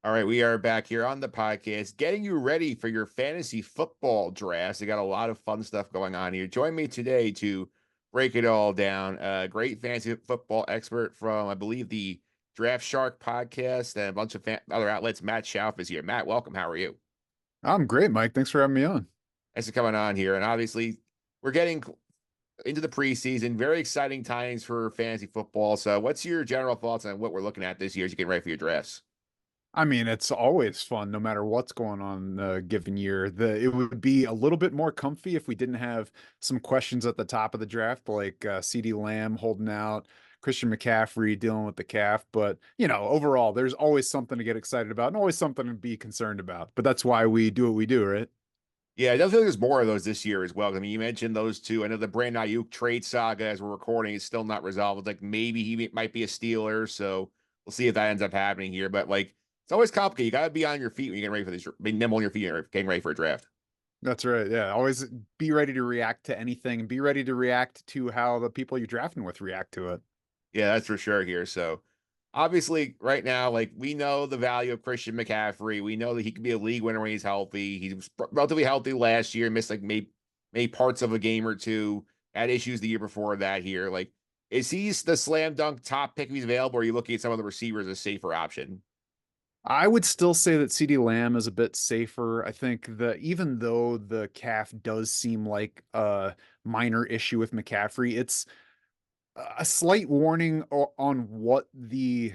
All right, we are back here on the podcast, getting you ready for your fantasy football drafts. We got a lot of fun stuff going on here. Join me today to break it all down. A great fantasy football expert from, I believe, the Draft Shark podcast and a bunch of other outlets. Matt Schauf is here. Matt, welcome. How are you? I'm great, Mike. Thanks for having me on. Thanks for coming on here. And obviously, we're getting into the preseason. Very exciting times for fantasy football. So, what's your general thoughts on what we're looking at this year as you get ready for your drafts? I mean, it's always fun no matter what's going on a given year. It would be a little bit more comfy if we didn't have some questions at the top of the draft, like CD Lamb holding out, Christian McCaffrey dealing with the calf. But, overall, there's always something to get excited about and always something to be concerned about. But that's why we do what we do, right? Yeah, I don't feel like there's more of those this year as well. I mean, you mentioned those two. I know the Brandon Ayuk trade saga as we're recording is still not resolved. It's like maybe might be a Steeler, so we'll see if that ends up happening here. But like, it's always complicated. You got to be on your feet when you get ready for this. Be nimble on your feet and getting ready for a draft. That's right. Yeah. Always be ready to react to anything and be ready to react to how the people you're drafting with react to it. Yeah, that's for sure here. So obviously, right now, like we know the value of Christian McCaffrey. We know that he could be a league winner when he's healthy. He was relatively healthy last year, missed like maybe parts of a game or two, had issues the year before that here. Like, is he the slam dunk top pick if he's available, or are you looking at some of the receivers as a safer option? I would still say that CD Lamb is a bit safer. I think that even though the calf does seem like a minor issue with McCaffrey, it's a slight warning on what the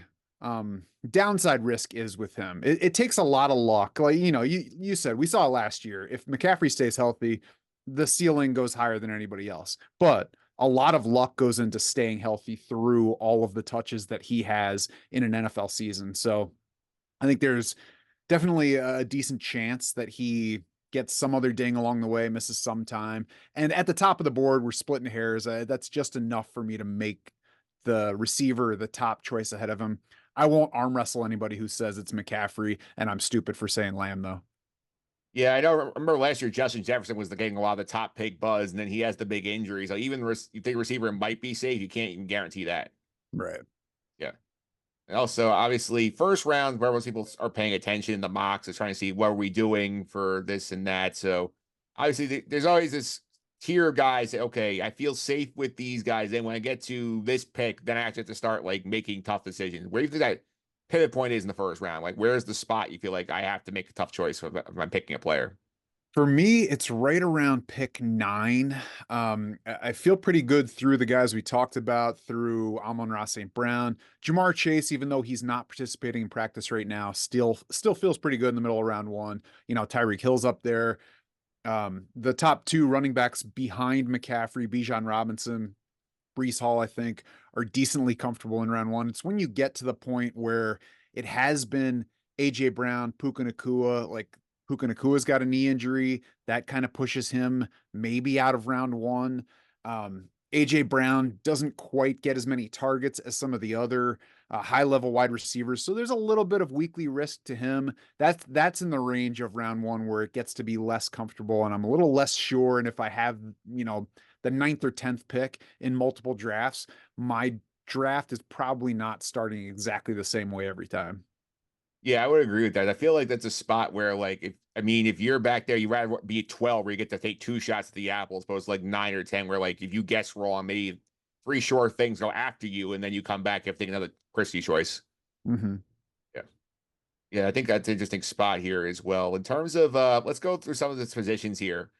downside risk is with him. It takes a lot of luck. Like, you said we saw it last year. If McCaffrey stays healthy, the ceiling goes higher than anybody else. But a lot of luck goes into staying healthy through all of the touches that he has in an NFL season. So I think there's definitely a decent chance that he gets some other ding along the way, misses some time. And at the top of the board, we're splitting hairs. That's just enough for me to make the receiver the top choice ahead of him. I won't arm wrestle anybody who says it's McCaffrey, and I'm stupid for saying Lamb, though. Yeah, I know. Remember last year, Justin Jefferson was getting a lot of the top pick buzz, and then he has the big injury. So even you think receiver might be safe, you can't even guarantee that. Right. Yeah. And also, obviously, first round where most people are paying attention in the mocks is trying to see what are we doing for this and that. So obviously, there's always this tier of guys that, okay, I feel safe with these guys. Then when I get to this pick, then I actually have to start like making tough decisions. Where do you think that pivot point is in the first round? Like, where's the spot you feel like I have to make a tough choice if I'm picking a player? For me, it's right around pick 9. I feel pretty good through the guys we talked about, through Amon-Ra St. Brown. Jamar Chase, even though he's not participating in practice right now, still feels pretty good in the middle of round 1. Tyreek Hill's up there. The top 2 running backs behind McCaffrey, Bijan Robinson, Brees Hall, I think, are decently comfortable in round 1. It's when you get to the point where it has been AJ Brown, Puka Nacua, like Puka Nacua's got a knee injury that kind of pushes him maybe out of round 1. AJ Brown doesn't quite get as many targets as some of the other high level wide receivers, so there's a little bit of weekly risk to him. That's in the range of round 1 where it gets to be less comfortable, and I'm a little less sure. And if I have the ninth or 10th pick in multiple drafts, my draft is probably not starting exactly the same way every time. Yeah, I would agree with that. I feel like that's a spot where, like, if you're back there, you rather be at 12 where you get to take two shots at the apple, as opposed to like 9 or 10, where like if you guess wrong, maybe three sure things go after you, and then you come back and take another Christie choice. Mm-hmm. Yeah. Yeah, I think that's an interesting spot here as well. In terms of let's go through some of the positions here.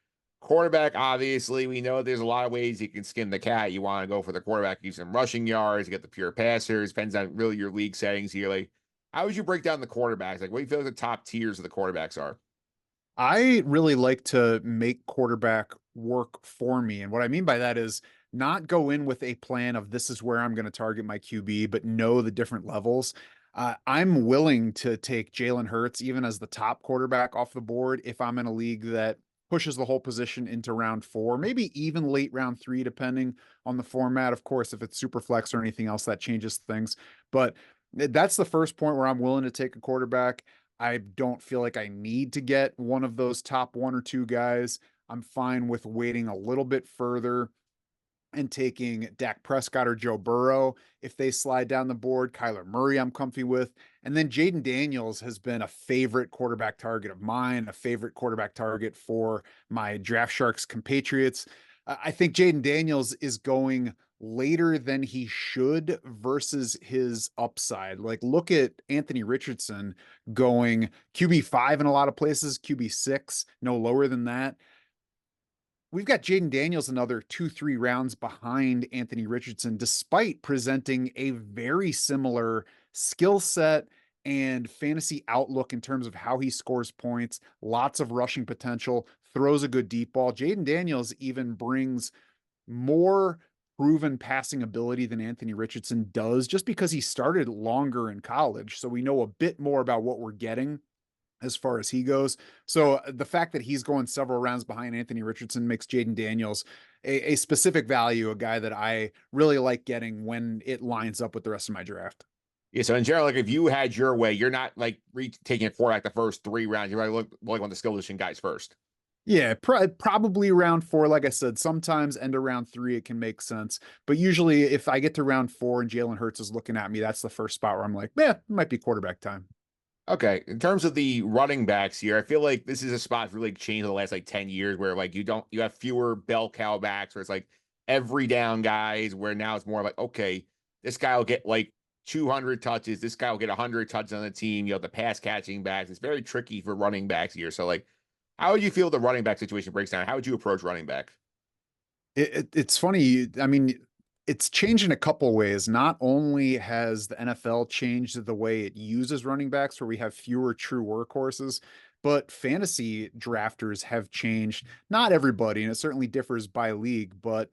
Quarterback, obviously, we know there's a lot of ways you can skin the cat. You want to go for the quarterback, use some rushing yards, you get the pure passers, depends on really your league settings here. Like, how would you break down the quarterbacks? Like, what do you feel like the top tiers of the quarterbacks are? I really like to make quarterback work for me. And what I mean by that is not go in with a plan of this is where I'm going to target my QB, but know the different levels. I'm willing to take Jalen Hurts even as the top quarterback off the board if I'm in a league that pushes the whole position into round 4, maybe even late round 3, depending on the format. Of course, if it's super flex or anything else, that changes things. But that's the first point where I'm willing to take a quarterback. I don't feel like I need to get one of those top 1 or 2 guys. I'm fine with waiting a little bit further and taking Dak Prescott or Joe Burrow if they slide down the board. Kyler Murray, I'm comfy with. And then Jaden Daniels has been a favorite quarterback target of mine, a favorite quarterback target for my Draft Sharks compatriots. I think Jaden Daniels is going later than he should versus his upside. Like, look at Anthony Richardson going QB5 in a lot of places, QB6, no lower than that. We've got Jaden Daniels another 2, 3 rounds behind Anthony Richardson, despite presenting a very similar skill set and fantasy outlook in terms of how he scores points, lots of rushing potential, throws a good deep ball. Jaden Daniels even brings more proven passing ability than Anthony Richardson does, just because he started longer in college. So we know a bit more about what we're getting as far as he goes. So the fact that he's going several rounds behind Anthony Richardson makes Jaden Daniels a specific value, a guy that I really like getting when it lines up with the rest of my draft. Yeah, so in general, like if you had your way, you're not like taking it for like the first 3 rounds. You're like one of the skill position guys first. Yeah, probably round 4. Like I said, sometimes end of round 3, it can make sense. But usually, if I get to round 4 and Jalen Hurts is looking at me, that's the first spot where I'm like, yeah, it might be quarterback time. Okay, in terms of the running backs here, I feel like this is a spot that's really changed in the last like 10 years where like you have fewer bell cow backs where it's like every down guys where now it's more like, okay, this guy will get like 200 touches, this guy will get 100 touches on the team, you know, the pass catching backs. It's very tricky for running backs here. So like how would you feel the running back situation breaks down? How would you approach running back? It's funny. I mean, it's changed in a couple ways. Not only has the NFL changed the way it uses running backs, where we have fewer true workhorses, but fantasy drafters have changed. Not everybody, and it certainly differs by league, but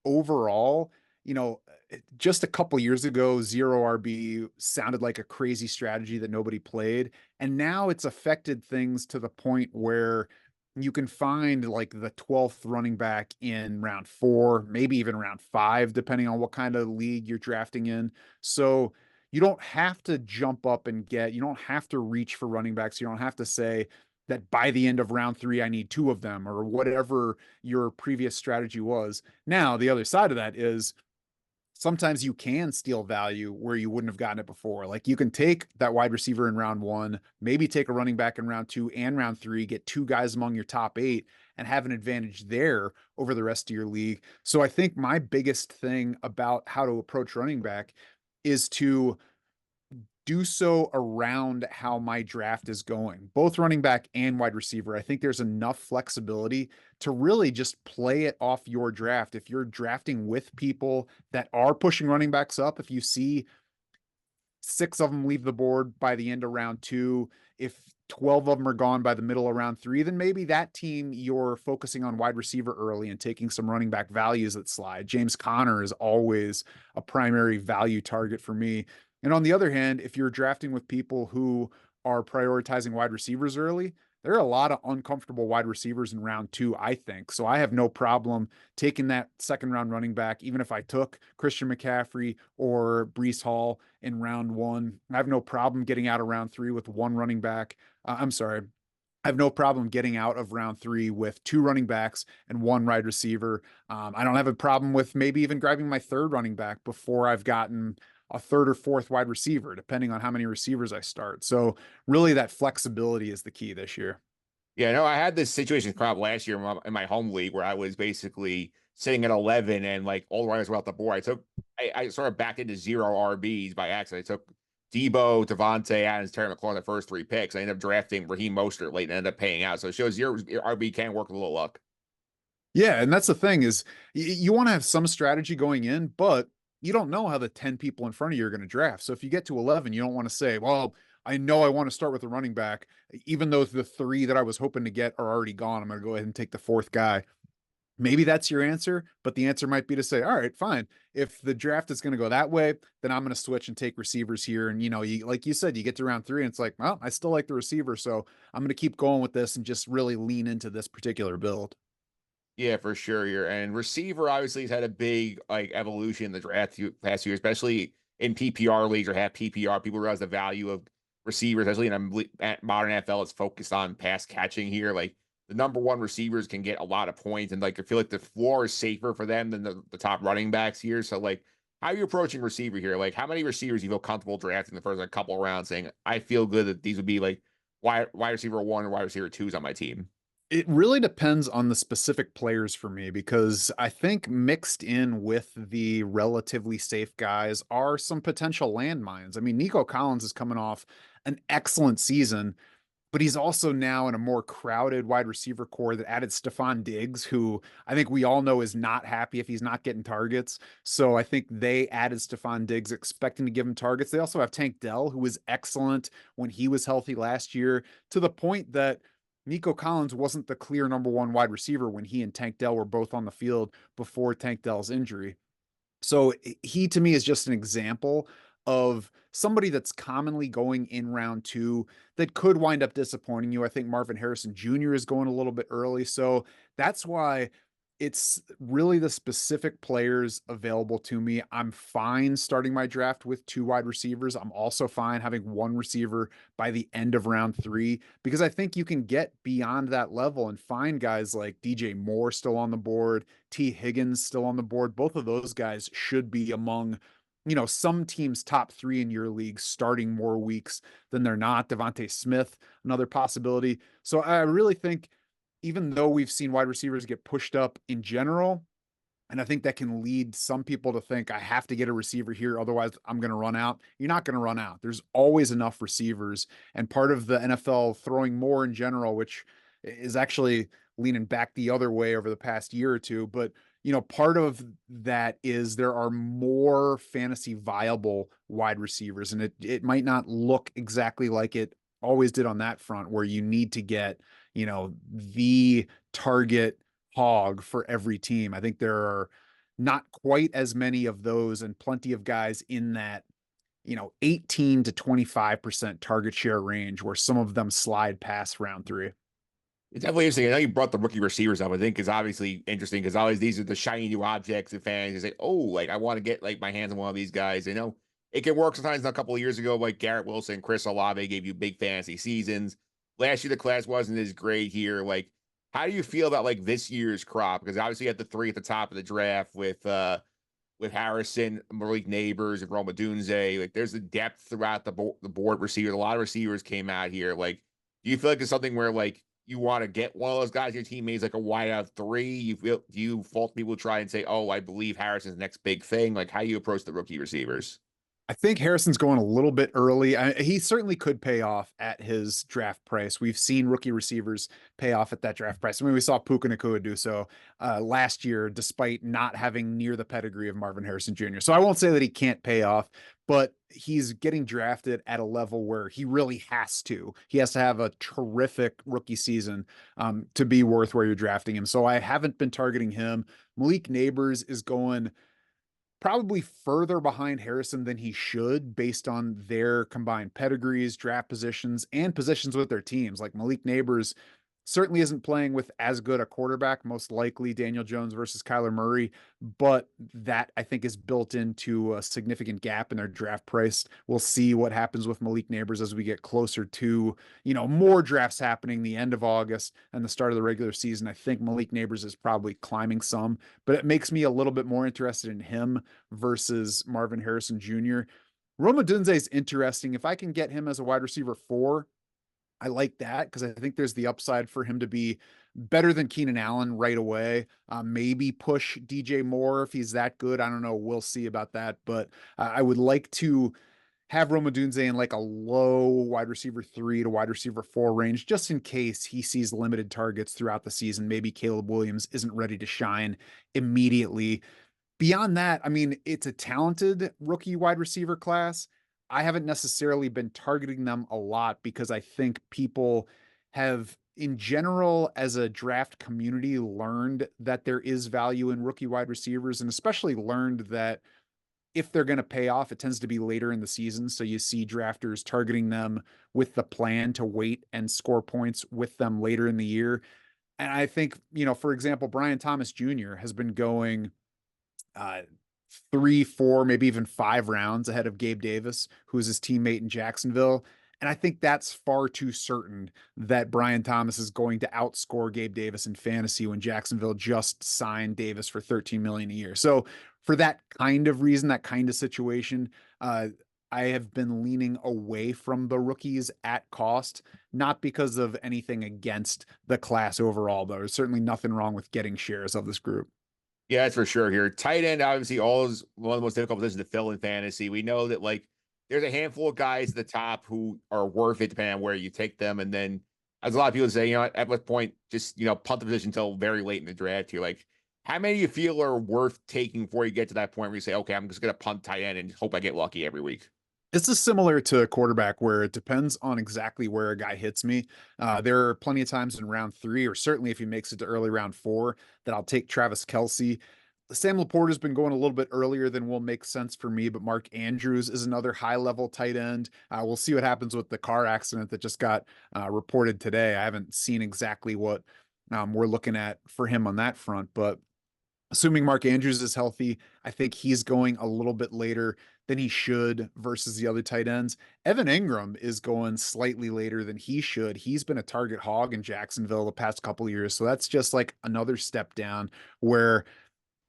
overall, you know, just a couple years ago, zero RB sounded like a crazy strategy that nobody played. And now it's affected things to the point where you can find like the 12th running back in round 4, maybe even round 5, depending on what kind of league you're drafting in. So you don't have to jump up and you don't have to reach for running backs. You don't have to say that by the end of round 3, I need 2 of them or whatever your previous strategy was. Now, the other side of that is sometimes you can steal value where you wouldn't have gotten it before. Like you can take that wide receiver in round 1, maybe take a running back in round 2 and round 3, get 2 guys among your top 8 and have an advantage there over the rest of your league. So I think my biggest thing about how to approach running back is to do so around how my draft is going, both running back and wide receiver. I think there's enough flexibility to really just play it off your draft. If you're drafting with people that are pushing running backs up, if you see 6 of them leave the board by the end of round 2, if 12 of them are gone by the middle of round 3, then maybe that team you're focusing on wide receiver early and taking some running back values that slide. James Conner is always a primary value target for me. And on the other hand, if you're drafting with people who are prioritizing wide receivers early, there are a lot of uncomfortable wide receivers in round 2, I think. So I have no problem taking that second round running back, even if I took Christian McCaffrey or Brees Hall in round 1. I have no problem getting out of round 3 with 1 running back. I'm sorry. I have no problem getting out of round 3 with 2 running backs and 1 wide receiver. I don't have a problem with maybe even grabbing my 3rd running back before I've gotten a 3rd or 4th wide receiver, depending on how many receivers I start. So really that flexibility is the key this year. Yeah, no, I had this situation come up last year in my home league where I was basically sitting at 11 and like all the runners were out the board. I sort of backed into 0 RBs by accident. I took Debo, Devontae Adams, Terry McLaurin the first 3 picks. I ended up drafting Raheem Mostert late and ended up paying out. So it shows your RB can work with a little luck. Yeah, and that's the thing is you want to have some strategy going in, but you don't know how the 10 people in front of you are going to draft. So if you get to 11, you don't want to say, well, I know I want to start with a running back, even though the 3 that I was hoping to get are already gone. I'm going to go ahead and take the 4th guy. Maybe that's your answer, but the answer might be to say, all right, fine. If the draft is going to go that way, then I'm going to switch and take receivers here. And, like you said, you get to round 3 and it's like, well, I still like the receiver. So I'm going to keep going with this and just really lean into this particular build. Yeah, for sure. Here and receiver obviously has had a big like evolution in the draft past year, especially in PPR leagues or half PPR. People realize the value of receivers, especially in a modern NFL. It's focused on pass catching here. Like the number 1 receivers can get a lot of points, and like I feel like the floor is safer for them than the top running backs here. So like how are you approaching receiver here? Like, how many receivers you feel comfortable drafting the first like couple of rounds, saying I feel good that these would be like wide receiver one or wide receiver twos on my team? It really depends on the specific players for me because I think mixed in with the relatively safe guys are some potential landmines. I mean, Nico Collins is coming off an excellent season, but he's also now in a more crowded wide receiver core that added Stephon Diggs, who I think we all know is not happy if he's not getting targets. So I think they added Stephon Diggs expecting to give him targets. They also have Tank Dell, who was excellent when he was healthy last year, to the point that Nico Collins wasn't the clear number one wide receiver when he and Tank Dell were both on the field before Tank Dell's injury. So he to me is just an example of somebody that's commonly going in round two that could wind up disappointing you. I think Marvin Harrison Jr. is going a little bit early. So that's why it's really the specific players available to me. I'm fine starting my draft with two wide receivers. I'm also fine having one receiver by the end of round three because I think you can get beyond that level and find guys like DJ Moore still on the board, T. Higgins still on the board. Both of those guys should be among, some teams' top three in your league starting more weeks than they're not. Devontae Smith, another possibility. So I really think even though we've seen wide receivers get pushed up in general, and I think that can lead some people to think I have to get a receiver here, otherwise I'm going to run out. You're not going to run out. There's always enough receivers. And part of the NFL throwing more in general, which is actually leaning back the other way over the past year or two. But, part of that is there are more fantasy viable wide receivers. And it might not look exactly like it always did on that front, where you need to get, the target hog for every team. I think there are not quite as many of those and plenty of guys in that, 18 to 25% target share range where some of them slide past round three. It's definitely interesting. I know you brought the rookie receivers up. I think is obviously interesting because always these are the shiny new objects and fans. They say, oh, like I want to get like my hands on one of these guys. It can work sometimes. A couple of years ago, like Garrett Wilson, Chris Olave gave you big fantasy seasons. Last year, the class wasn't as great here. Like, how do you feel about like this year's crop? Because obviously you had the three at the top of the draft with Harrison, Malik Neighbors, and Rome Odunze. Like, there's the depth throughout the board receivers. A lot of receivers came out here. Like, do you feel like it's something where like you want to get one of those guys, your teammates, like a wide out three? Do you fault people try and say, oh, I believe Harrison's next big thing? Like, how do you approach the rookie receivers? I think Harrison's going a little bit early. He certainly could pay off at his draft price. We've seen rookie receivers pay off at that draft price. I mean, we saw Puka Nacua do so last year, despite not having near the pedigree of Marvin Harrison Jr. So I won't say that he can't pay off, but he's getting drafted at a level where he really has to. He has to have a terrific rookie season to be worth where you're drafting him. So I haven't been targeting him. Malik Neighbors is going probably further behind Harrison than he should based on their combined pedigrees, draft positions, and positions with their teams. Like Malik Neighbors certainly isn't playing with as good a quarterback, most likely Daniel Jones versus Kyler Murray, but that I think is built into a significant gap in their draft price. We'll see what happens with Malik Neighbors as we get closer to, more drafts happening the end of August and the start of the regular season. I think Malik Neighbors is probably climbing some, but it makes me a little bit more interested in him versus Marvin Harrison Jr. Rome Odunze is interesting. If I can get him as a wide receiver 4, I like that because I think there's the upside for him to be better than Keenan Allen right away. Maybe push DJ Moore if he's that good. I don't know. We'll see about that. But I would like to have Rome Odunze in like a low wide receiver 3 to wide receiver 4 range, just in case he sees limited targets throughout the season. Maybe Caleb Williams isn't ready to shine immediately. Beyond that, I mean, it's a talented rookie wide receiver class. I haven't necessarily been targeting them a lot because I think people have, in general, as a draft community, learned that there is value in rookie wide receivers, and especially learned that if they're going to pay off, it tends to be later in the season. So you see drafters targeting them with the plan to wait and score points with them later in the year. And I think, for example, Brian Thomas Jr. has been going uh, 3, 4, maybe even 5 rounds ahead of Gabe Davis, who's his teammate in Jacksonville. And I think that's far too certain that Brian Thomas is going to outscore Gabe Davis in fantasy when Jacksonville just signed Davis for 13 million a year. So for that kind of reason, that kind of situation, I have been leaning away from the rookies at cost, not because of anything against the class overall, though. There's certainly nothing wrong with getting shares of this group. Yeah, that's for sure here. Tight end, obviously, always one of the most difficult positions to fill in fantasy. We know that like there's a handful of guys at the top who are worth it depending on where you take them. And then as a lot of people say, at what point just punt the position until very late in the draft here. Like how many you feel are worth taking before you get to that point where you say, okay, I'm just gonna punt tight end and hope I get lucky every week. This is similar to a quarterback where it depends on exactly where a guy hits me. There are plenty of times in round 3, or certainly if he makes it to early round 4, that I'll take Travis Kelce. Sam Laporte has been going a little bit earlier than will make sense for me, but Mark Andrews is another high level tight end. We'll see what happens with the car accident that just got reported today. I haven't seen exactly what we're looking at for him on that front, but assuming Mark Andrews is healthy, I think he's going a little bit later than he should versus the other tight ends. Evan Ingram is going slightly later than he should. He's been a target hog in Jacksonville the past couple of years. So that's just like another step down where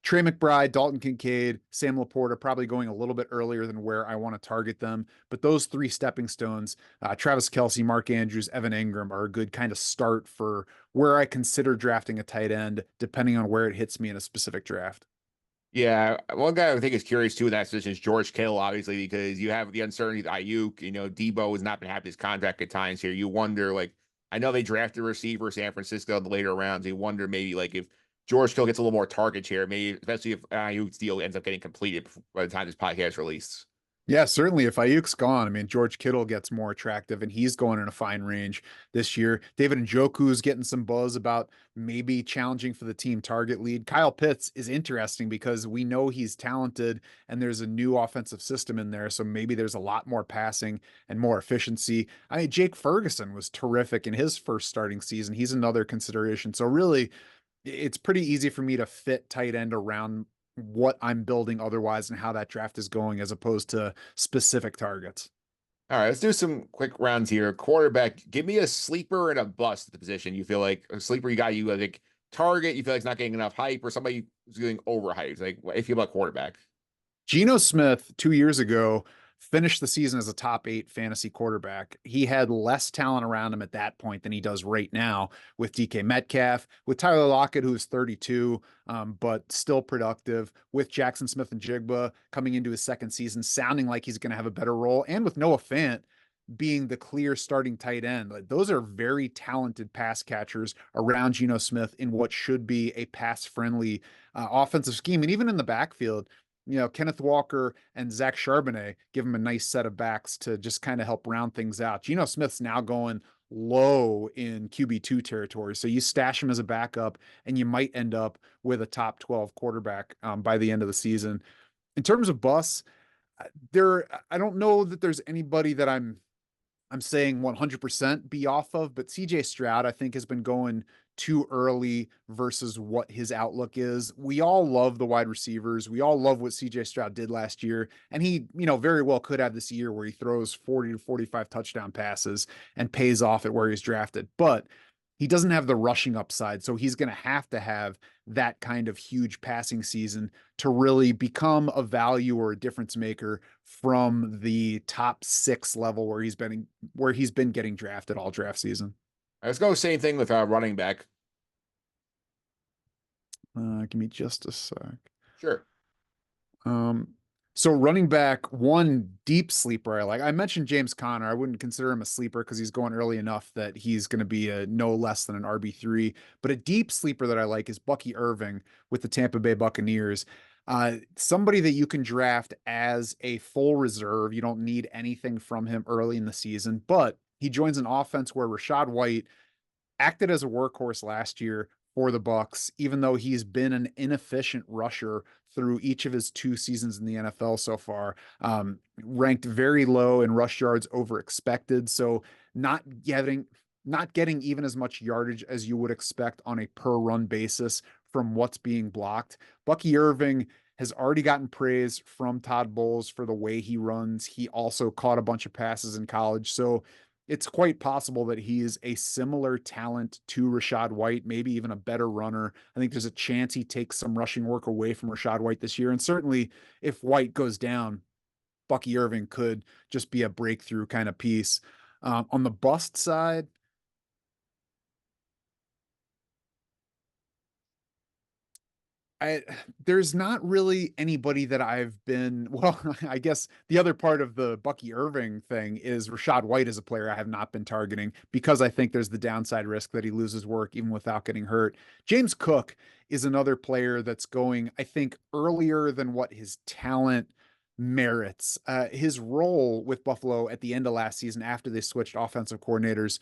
Trey McBride, Dalton Kincaid, Sam Laporta probably going a little bit earlier than where I want to target them. But those 3 stepping stones, Travis Kelce, Mark Andrews, Evan Ingram, are a good kind of start for where I consider drafting a tight end, depending on where it hits me in a specific draft. Yeah, one guy I think is curious too in that position is George Kittle, obviously, because you have the uncertainty of Ayuk. Debo has not been happy with his contract at times here. You wonder, like, I know they drafted a receiver San Francisco in the later rounds. You wonder maybe like if George Kittle gets a little more target share, maybe especially if Ayuk's deal ends up getting completed by the time this podcast released. Yeah, certainly. If Ayuk's gone, I mean, George Kittle gets more attractive and he's going in a fine range this year. David Njoku's getting some buzz about maybe challenging for the team target lead. Kyle Pitts is interesting because we know he's talented and there's a new offensive system in there. So maybe there's a lot more passing and more efficiency. I mean, Jake Ferguson was terrific in his first starting season. He's another consideration. So really, it's pretty easy for me to fit tight end around what I'm building otherwise and how that draft is going as opposed to specific targets. All right, let's do some quick rounds here. Quarterback, give me a sleeper and a bust at the position. You feel like a sleeper you got you like target, you feel like it's not getting enough hype, or somebody who's getting overhyped. Like what if you feel about quarterback? Geno Smith 2 years ago finished the season as a top 8 fantasy quarterback. He had less talent around him at that point than he does right now with DK Metcalf, with Tyler Lockett, who's 32, but still productive, with Jackson Smith and Jigba coming into his second season, sounding like he's going to have a better role, and with Noah Fant being the clear starting tight end. Like, those are very talented pass catchers around Geno Smith in what should be a pass friendly offensive scheme. And even in the backfield, Kenneth Walker and Zach Charbonnet give him a nice set of backs to just kind of help round things out. Geno Smith's now going low in QB2 territory. So you stash him as a backup and you might end up with a top 12 quarterback by the end of the season. In terms of busts, I don't know that there's anybody that I'm saying 100% be off of, but CJ Stroud, I think, has been going too early versus what his outlook is. We all love the wide receivers. We all love what CJ Stroud did last year. And he, very well could have this year where he throws 40 to 45 touchdown passes and pays off at where he's drafted. But he doesn't have the rushing upside. So he's going to have that kind of huge passing season to really become a value or a difference maker from the top 6 level where he's been getting drafted all draft season. Let's go same thing with running back. Give me just a sec. Sure. Um, so running back, one deep sleeper I like. I mentioned James Conner. I wouldn't consider him a sleeper because he's going early enough that he's going to be a no less than an RB3. But a deep sleeper that I like is Bucky Irving with the Tampa Bay Buccaneers. Somebody that you can draft as a full reserve. You don't need anything from him early in the season, but he joins an offense where Rashad White acted as a workhorse last year for the Bucs, even though he's been an inefficient rusher through each of his 2 seasons in the NFL so far. Ranked very low in rush yards over expected, so not getting even as much yardage as you would expect on a per run basis from what's being blocked. Bucky Irving has already gotten praise from Todd Bowles for the way he runs. He also caught a bunch of passes in college. So it's quite possible that he is a similar talent to Rachaad White, maybe even a better runner. I think there's a chance he takes some rushing work away from Rachaad White this year. And certainly if White goes down, Bucky Irving could just be a breakthrough kind of piece. On the bust side, I there's not really anybody that I've been well, I guess the other part of the Bucky Irving thing is Rachaad White is a player I have not been targeting because I think there's the downside risk that he loses work even without getting hurt. James Cook is another player that's going, I think, earlier than what his talent merits. His role with Buffalo at the end of last season after they switched offensive coordinators,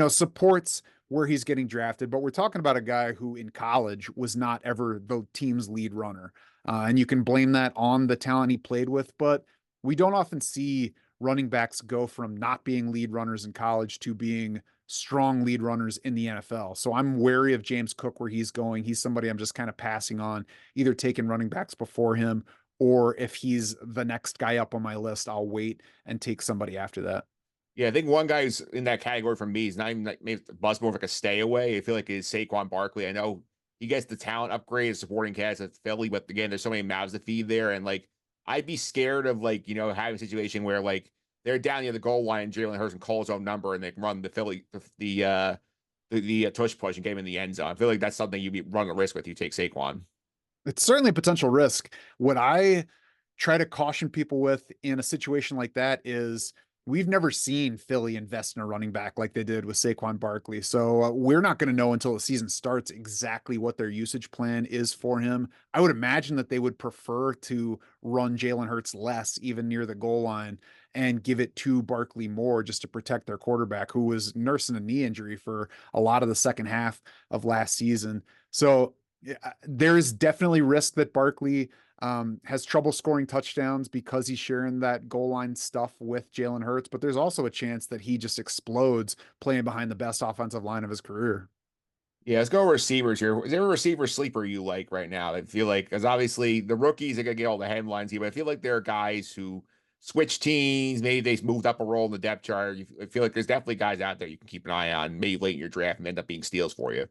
supports where he's getting drafted, but we're talking about a guy who in college was not ever the team's lead runner. And you can blame that on the talent he played with, but we don't often see running backs go from not being lead runners in college to being strong lead runners in the NFL. So I'm wary of James Cook where he's going. He's somebody I'm just kind of passing on, either taking running backs before him, or if he's the next guy up on my list, I'll wait and take somebody after that. Yeah, I think one guy who's in that category for me is not even like maybe the bus more of like a stay away. I feel like is Saquon Barkley. I know he gets the talent upgrade, supporting cast at Philly, but again, there's so many mouths to feed there, and like I'd be scared of like having a situation where like they're down near the goal line, Jalen Hurts and Cole's own number, and they can run the Philly the tush push and get him in the end zone. I feel like that's something you'd be running a risk with. You take Saquon. It's certainly a potential risk. What I try to caution people with in a situation like that is we've never seen Philly invest in a running back like they did with Saquon Barkley. So we're not going to know until the season starts exactly what their usage plan is for him. I would imagine that they would prefer to run Jalen Hurts less, even near the goal line, and give it to Barkley more just to protect their quarterback, who was nursing a knee injury for a lot of the second half of last season. So yeah, there is definitely risk that Barkley has trouble scoring touchdowns because he's sharing that goal line stuff with Jalen Hurts, but there's also a chance that he just explodes playing behind the best offensive line of his career. Yeah, let's go receivers here. Is there a receiver sleeper you like right now? I feel like, because obviously the rookies are gonna get all the headlines here, but I feel like there are guys who switch teams. Maybe they moved up a role in the depth chart. I feel like there's definitely guys out there you can keep an eye on, maybe late in your draft and end up being steals for you.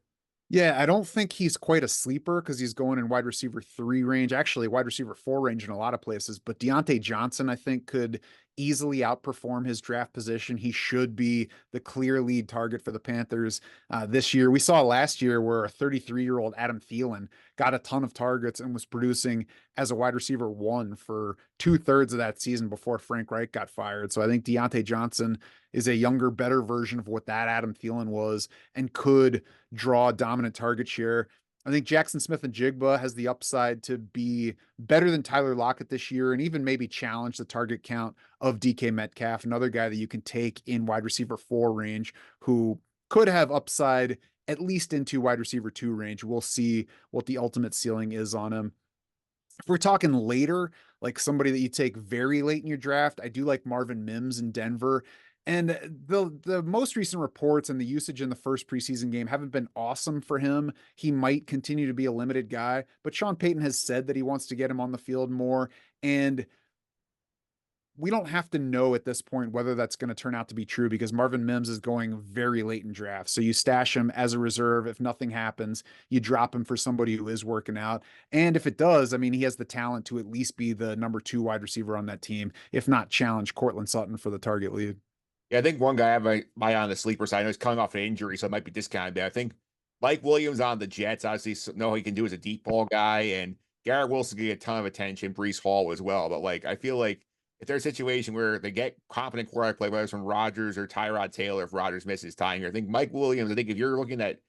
Yeah, I don't think he's quite a sleeper because he's going in wide receiver 3 range, actually wide receiver 4 range in a lot of places. But Deontay Johnson, I think, could easily outperform his draft position. He should be the clear lead target for the Panthers this year. We saw last year where a 33-year-old Adam Thielen got a ton of targets and was producing as a wide receiver 1 for 2/3 of that season before Frank Reich got fired. So I think Deontay Johnson is a younger, better version of what that Adam Thielen was and could draw dominant target share. I think Jackson Smith and Jigba has the upside to be better than Tyler Lockett this year and even maybe challenge the target count of DK Metcalf, another guy that you can take in wide receiver 4 range who could have upside at least into wide receiver 2 range. We'll see what the ultimate ceiling is on him. If we're talking later, like somebody that you take very late in your draft, I do like Marvin Mims in Denver. And the most recent reports and the usage in the first preseason game haven't been awesome for him. He might continue to be a limited guy, but Sean Payton has said that he wants to get him on the field more. And we don't have to know at this point whether that's going to turn out to be true because Marvin Mims is going very late in drafts. So you stash him as a reserve. If nothing happens, you drop him for somebody who is working out. And if it does, I mean, he has the talent to at least be the number 2 wide receiver on that team, if not challenge Cortland Sutton for the target lead. Yeah, I think one guy I have my eye on the sleeper side. I know he's coming off an injury, so it might be discounted. But I think Mike Williams on the Jets, obviously, know he can do as a deep ball guy, and Garrett Wilson can get a ton of attention. Brees Hall as well. But like, I feel like if there's a situation where they get competent quarterback play, whether it's from Rodgers or Tyrod Taylor, if Rodgers misses time here, I think Mike Williams. I think if you're looking at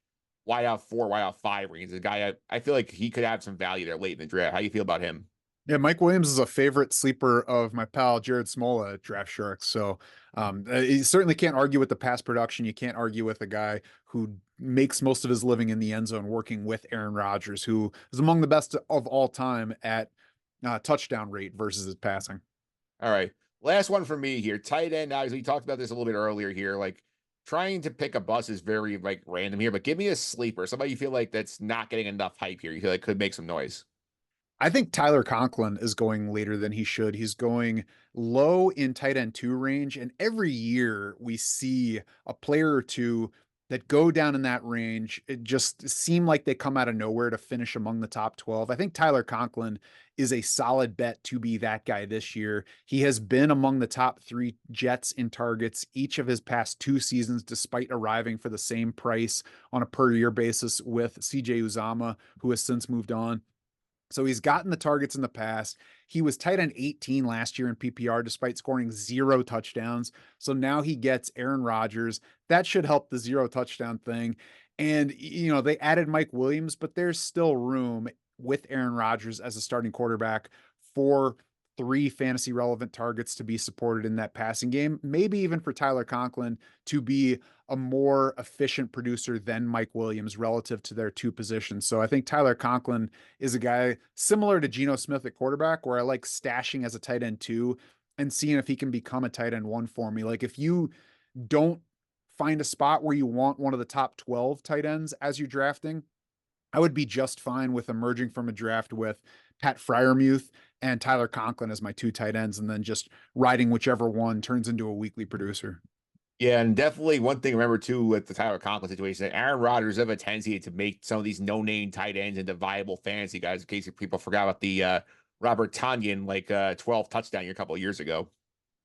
wide out 4, wide out 5 range, the guy I feel like he could have some value there late in the draft. How do you feel about him? Yeah, Mike Williams is a favorite sleeper of my pal Jared Smola at Draft Sharks. So you certainly can't argue with the pass production. You can't argue with a guy who makes most of his living in the end zone working with Aaron Rodgers, who is among the best of all time at touchdown rate versus his passing. All right. Last one for me here. Tight end. Obviously, we talked about this a little bit earlier here. Like trying to pick a bus is very like random here, but give me a sleeper. Somebody you feel like that's not getting enough hype here. You feel like could make some noise. I think Tyler Conklin is going later than he should. He's going low in tight end two range. And every year we see a player or two that go down in that range. It just seem like they come out of nowhere to finish among the top 12. I think Tyler Conklin is a solid bet to be that guy this year. He has been among the top three Jets in targets each of his past two seasons, despite arriving for the same price on a per year basis with CJ Uzama, who has since moved on. So he's gotten the targets in the past. He was tight end 18 last year in PPR despite scoring zero touchdowns. So now he gets Aaron Rodgers. That should help the zero touchdown thing. And, they added Mike Williams, but there's still room with Aaron Rodgers as a starting quarterback for three fantasy relevant targets to be supported in that passing game. Maybe even for Tyler Conklin to be a more efficient producer than Mike Williams relative to their two positions. So I think Tyler Conklin is a guy similar to Geno Smith at quarterback, where I like stashing as a tight end two and seeing if he can become a tight end one for me. Like if you don't find a spot where you want one of the top 12 tight ends as you're drafting, I would be just fine with emerging from a draft with Pat Fryermuth and Tyler Conklin as my two tight ends, and then just riding whichever one turns into a weekly producer. Yeah, and definitely one thing to remember too with the Tyler Conklin situation, that Aaron Rodgers have a tendency to make some of these no-name tight ends into viable fantasy guys. In case people forgot about the Robert Tonyan 12 touchdown year a couple of years ago.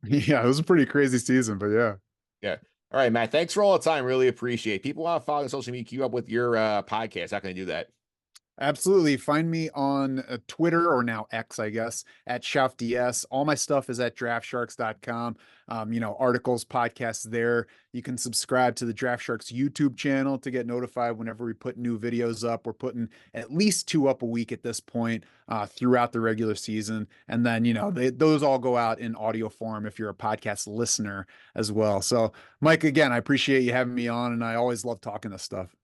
Yeah, it was a pretty crazy season, but yeah. Yeah. All right, Matt. Thanks for all the time. Really appreciate it. People want to follow the social media, keep up with your podcast. How can I do that? Absolutely. Find me on Twitter, or now X, I guess, at SchaufDS. All my stuff is at draftsharks.com. Articles, podcasts there. You can subscribe to the Draft Sharks YouTube channel to get notified whenever we put new videos up. We're putting at least two up a week at this point throughout the regular season. And then, those all go out in audio form if you're a podcast listener as well. So, Mike, again, I appreciate you having me on, and I always love talking this stuff.